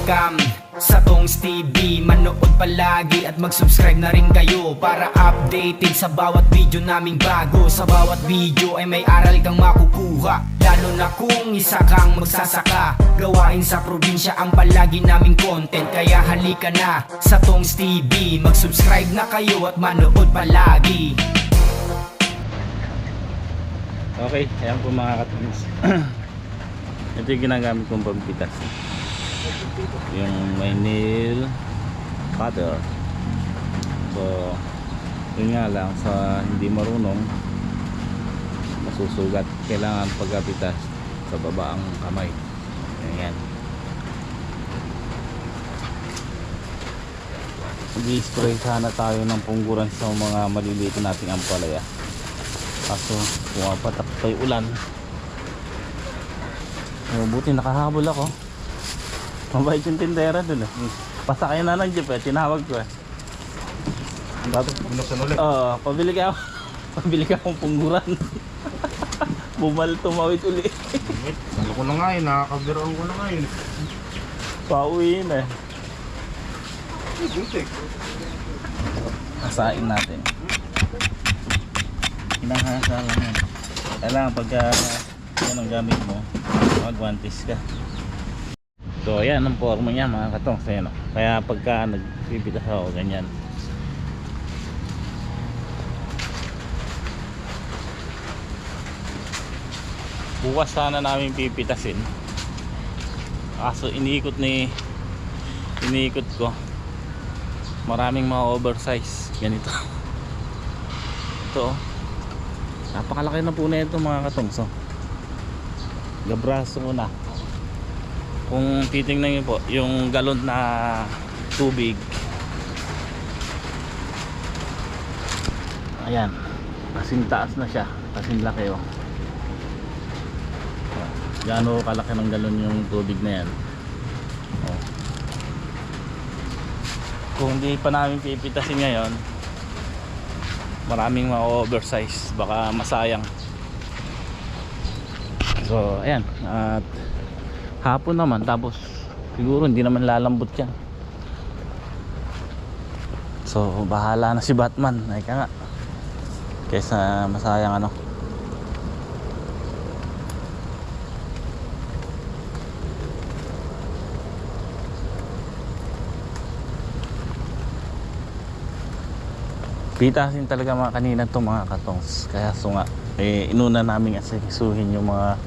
welcome sa Tongs TV. Manood palagi at mag-subscribe na rin kayo para updated sa bawat video naming bago. Sa bawat video ay may aral kang makukuha, lalo na kung isa kang magsasaka. Gawain sa probinsya ang palagi naming content, kaya halika na sa Tongs TV. Mag-subscribe na kayo at manood palagi. Okay, ayan po mga katwins. Ito yung ginagamit kong pagpitas, yung may nail cutter. So yun nga lang, sa hindi marunong masusugat. Kailangan pagkapitas sa baba ang kamay. Ayan, mag-i-spray sana tayo ng pungguran sa mga maliliit nating ampalaya, kaso pumapatak pa yung ulan. Buti nakahabol ako. Mabait yung tindera dun eh. Pasakay na ng jeep eh, tinawag ko eh. Binuksan ulit. Oo, pabili ka akong pungguran. Bumal tumawid uli. Ano ko na nga yun, nakakabiroan ko na nga yun. Pauwiin eh. Butik. Asain natin. Hinahasa lang yan. Kailangan pagka yan ang gamit mo, mag-guantes ka. So ayan ang forma niya mga katong. So, kaya pagka nagpipitas ako ganyan. Bukas sana namin pipitasin, kaso iniikot ko, maraming mga oversize ganito. Ito napakalaki na po na ito mga katong. So gabraso ko na. Kung titingnan niyo po yung galon na tubig, ayan, kasing taas na siya, kasing laki oh. Gaano kalaki ng galon yung tubig na yan oh. Kung hindi pa namin pipitasin ngayon, maraming ma-oversize, baka masayang. So ayan, at hapon naman, tapos siguro hindi naman lalambot yan. So bahala na si Batman, ay ka nga, kaysa masayang ano. Pitasin talaga mga kanina to mga katongs, kaya so nga inuna namin asisuhin yung mga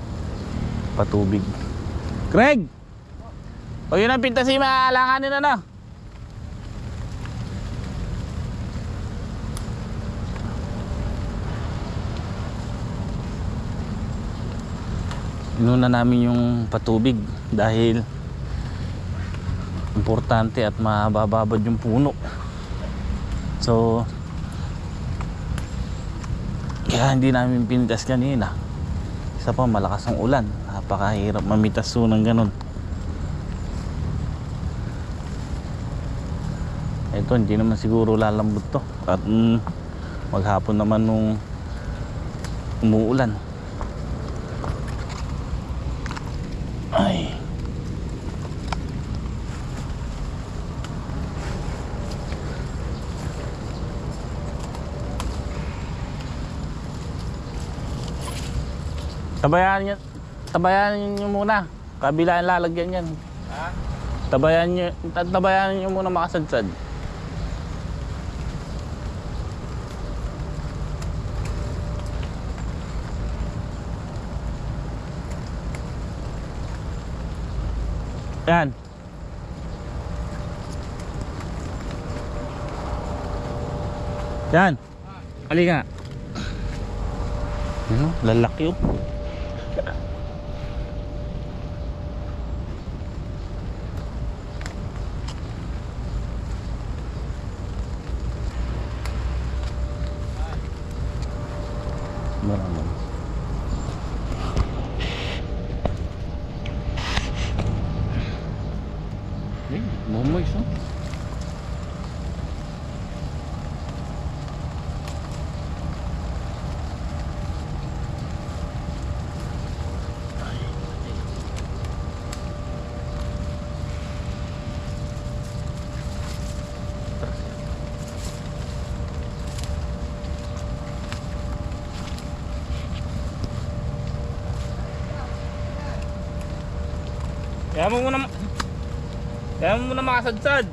patubig. Greg! O yun ang pintasin, maalanganin na. Inuna namin yung patubig dahil importante at mabababad yung puno. So kaya hindi namin pinitas kanina. Isa pa, malakas ang ulan, napakahirap mamitas ng ganun. Ito hindi naman siguro lalambot to, at maghapon naman nung umuulan. Ay, tabayan nyo muna, kabilaan lalagyan yan. Ha? Tabayan nyo muna makasadsad. Yan. Yan. Halika. Ano? Lalaki oh. Maraming. Momoy so. Kaya mo muna makasadsad.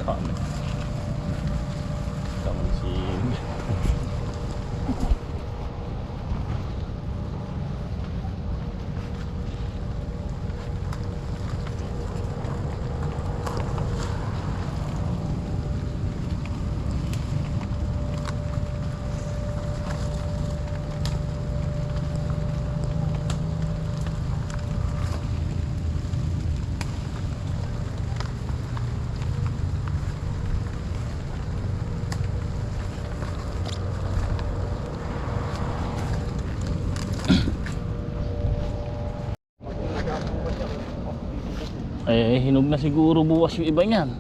Dami. Dami si... hinog na siguro bukas yung iba niyan.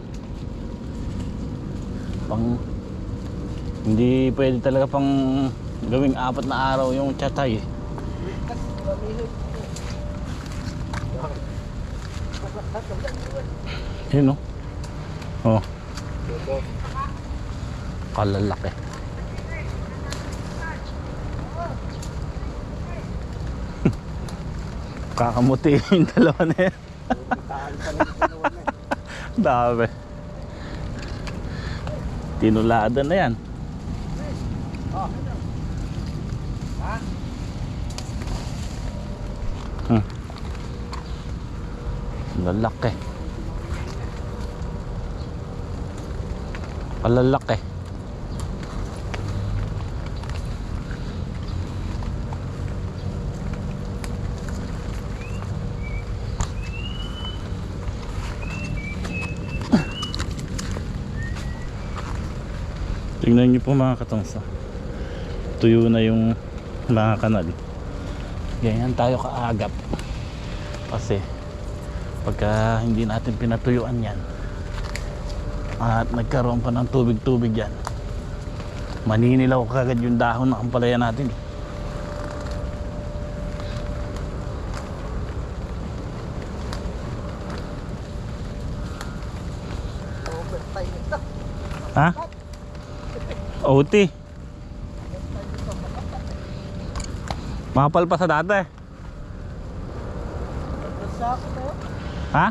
Hindi pwede talaga pang gawing 4 na araw yung chatay. Yun o. Oh. Kalalaki. Kakamuti yung dalawa na yan. Dami. Tinulada na yan. Lalaki. Palalaki. Tingnan nyo po mga katongsa, tuyo na yung mga kanal. Ganyan tayo kaagap kasi pagka hindi natin pinatuyuan yan at nagkaroon pa ng tubig-tubig yan, maninilaw kagad yung dahon ng ampalaya natin. Ha? OT. Mahapal pa sa dati. Ha?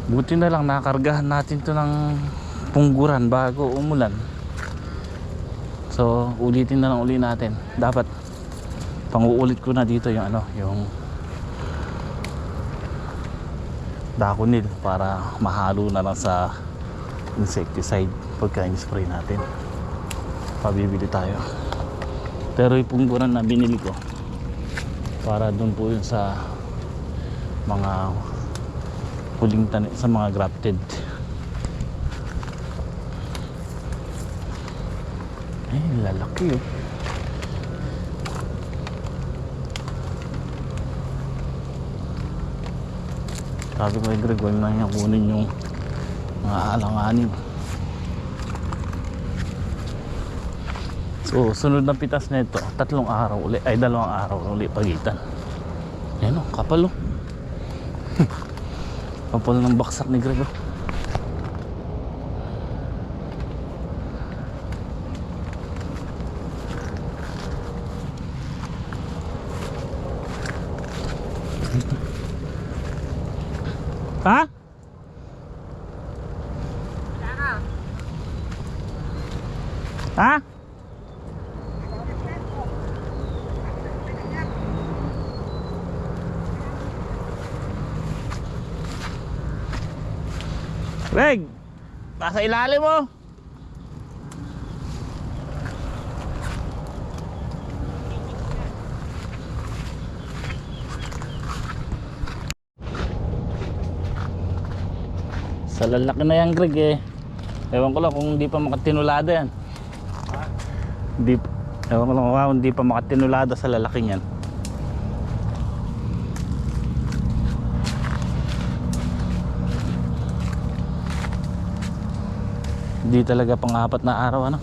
Buti na lang nakargahan natin to ng pungguran bago umulan. So ulitin na lang uli natin. Dapat panguulit ko na dito yung ano, yung dakunil para mahalo na lang sa insecticide pagka in-spray natin. Pabibili tayo. Pero yung pungguran na binili ko para dun po yun sa mga huling tanim, sa mga grafted. Ay, lalaki oh. Sabi ko kay Greg, huwag na niya kunin yung mga alanganin. So, sunod na pitas na ito, 3 araw uli, ay 2 araw uli pagitan. Yan o, kapal o. Kapal ng baksak ni Greg o. Ha? Ha? Greg, nasa ilalim mo. Sa lalaki na yan, Greg eh. Ewan ko lang kung hindi pa makatinulada yan. Ewan ko lang kung hindi pa makatinulada sa lalaking yan. Hindi talaga pang-apat na araw ano.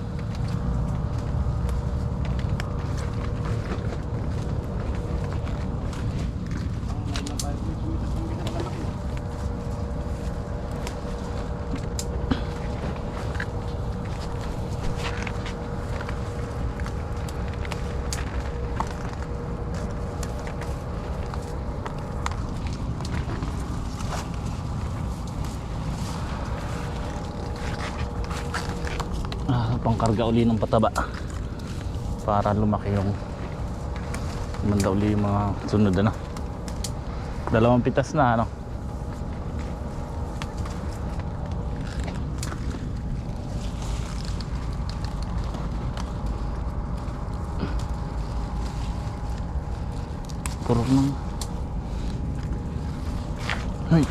Pangkarga uli ng pataba para lumaki yung manda uli yung mga sunod ano. 2 pitas na ano. Kurog nang ay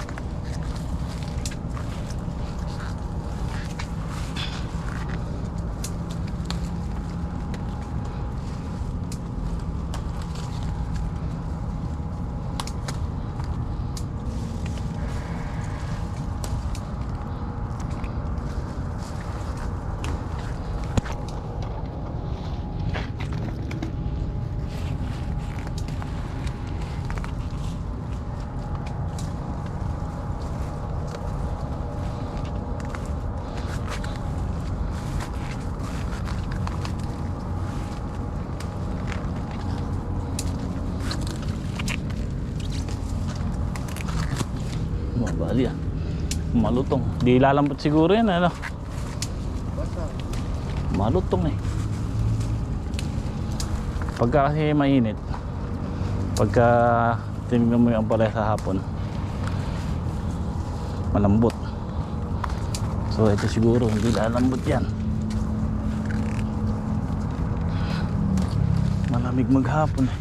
mabali ah. Malutong. Di lalambot siguro yan ano. Malutong eh. Pagka kasi mainit, pagka tinignan mo yung ampalaya sa hapon, malambot. So ito siguro hindi lalambot yan. Malamig maghapon eh.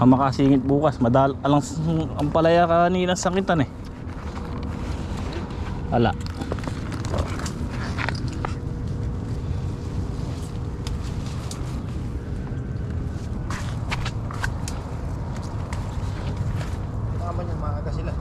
Baka makasingit bukas, alang ang palaya kanina sakitan eh. Ala. Tama niyan, maaga sila.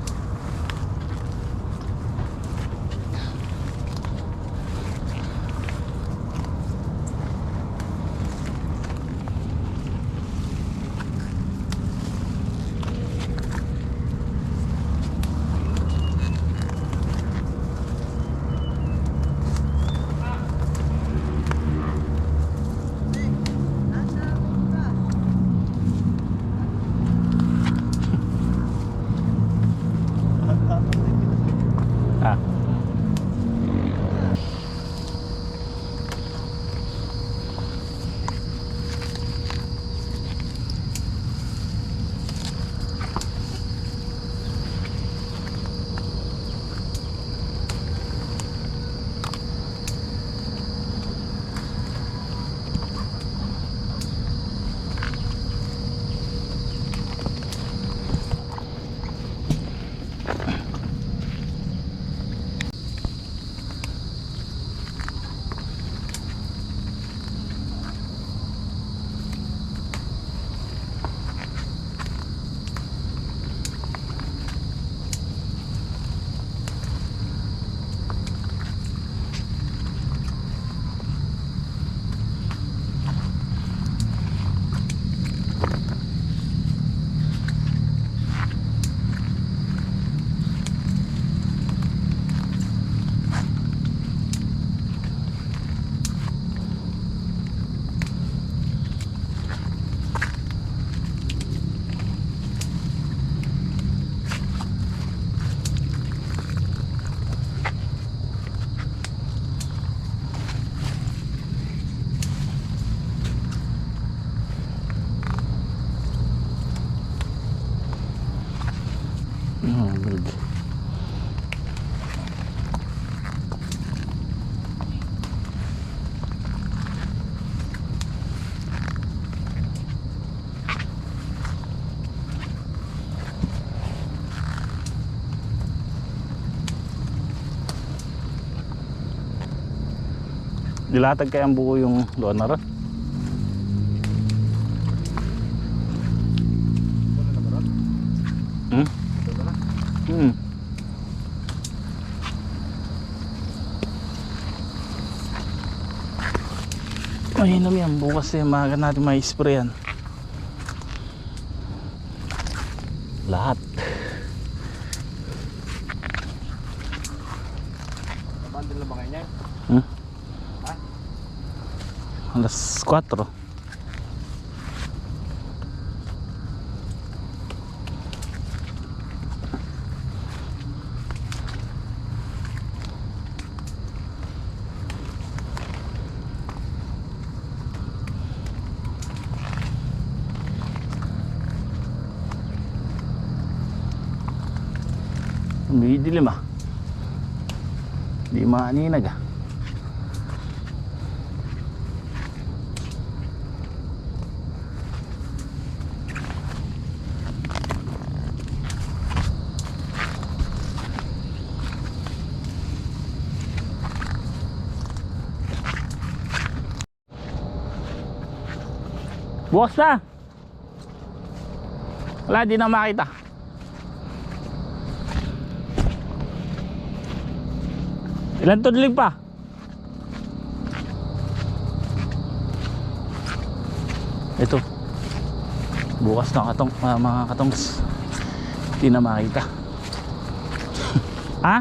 Good. Dilatag kaya ang buko yung doon na ron? Hmm? Hmm. Mahinom yan. Bukas eh, maaga natin may spray yan. Lahat. Nabandil na ba kayo niya? Hmm? Alas 4. May dilim ah. Di maaninag ah. Bukas na. Wala, di na makita. Ilan tudling pa? Ito. Bukas na katong, mga katongs. Di na makita. Ha?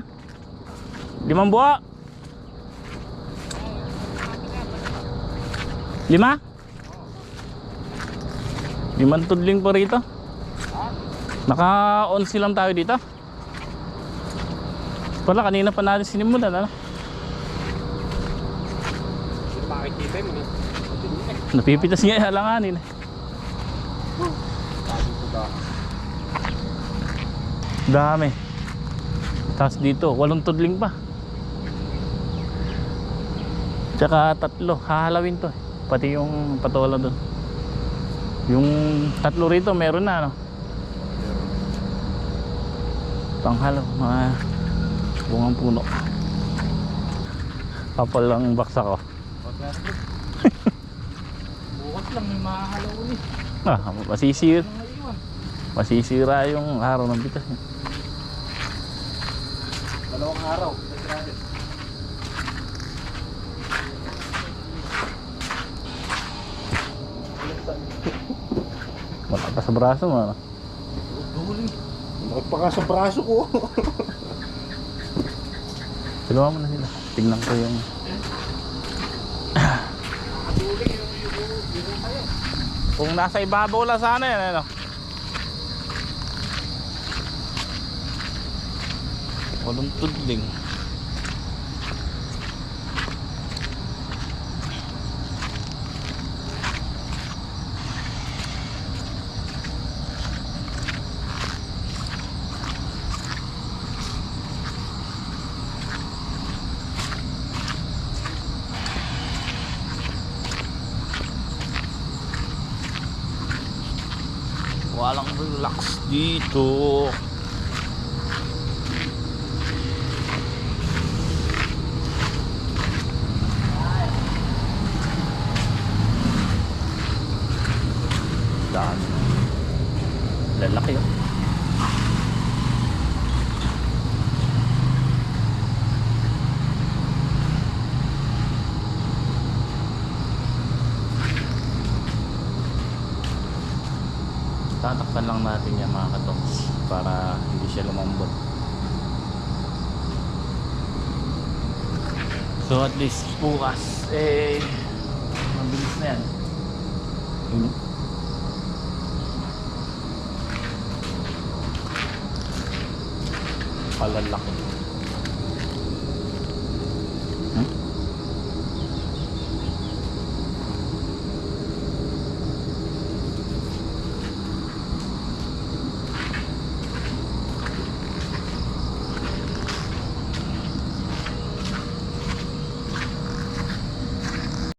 5 buo? 5? 5 tudling pa rito. Naka-on silang tayo dito. Wala, kanina pa natin sinimulan, ano? Makikita mo na. Napipitas nga yung halanganin eh. Dami. Tapos dito, 8 tudling pa. Tsaka 3, hahalawin to eh. Pati yung patola doon. Yung 3 rito meron na, ano? Panghalo, mga bungang puno. Kapal lang baksa ko. Bukas lang may mahalaw ulit. Masisira yung araw ng bitas niya. 2 araw. Malakas sa braso mo, ano? Nakapaka sa braso ko. Tulungan mo na sila. Tingnan ko yung... Kung nasa ibabaw lang sana yan, ano? Walang tudling. Walang relax dito. Dami. Lalaki yun. Tatakpan lang natin yan mga katongs para hindi siya lumambot. So at least bukas mabilis na yan. Palalaki.